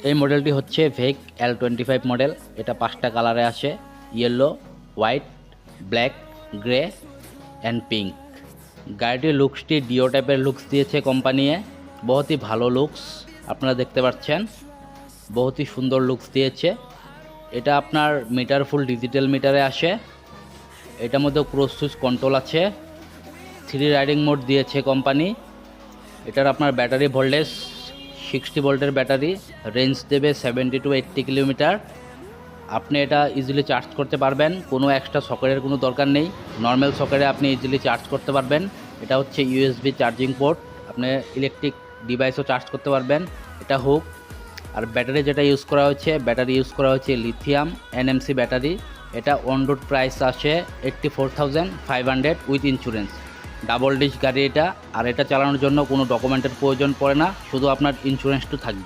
এই মডেলটি হচ্ছে ভেক L25 মডেল। এটা 5টা কালারে আসে, yellow, white, black, grey and pink. গাড়িটির লুকসটি ডিও টাইপের লুকস দিয়েছে কোম্পানিয়ে, বহুতই ভালো লুকস। আপনারা দেখতে পাচ্ছেন বহুতই সুন্দর লুকস দিয়েছে। এটা আপনার মিটার ফুল ডিজিটাল মিটারে আসে। এটার মধ্যে ক্রস সুইচ কন্ট্রোল আছে, 3 রাইডিং মোড দিয়েছে কোম্পানি। এটার আপনার ব্যাটারি ভোল্টেজ 60 ভোল্টের ব্যাটারি, রেঞ্জ দেবে 70 to 80 কিলোমিটার। আপনি এটা ইজিলি চার্জ করতে পারবেন, কোনো এক্সট্রা সকেটের কোনো দরকার নেই। নর্মাল সকেটে আপনি ইজিলি চার্জ করতে পারবেন। এটা হচ্ছে ইউএসবি চার্জিং পোর্ট, আপনি ইলেকট্রিক ডিভাইসও চার্জ করতে পারবেন। এটা হুক। আর ব্যাটারি যেটা ইউজ করা হচ্ছে, ব্যাটারি ইউজ করা হচ্ছে লিথিয়াম এনএমসি ব্যাটারি। এটা অন রোড প্রাইস আসে 84,500 উইথ ইন্স্যুরেন্স। ডাবল ডিস্ক গাড়ি এটা। আর এটা চালানোর জন্য কোনো ডকুমেন্টের প্রয়োজন পড়ে না, শুধু আপনার ইন্স্যুরেন্সটা থাকবে।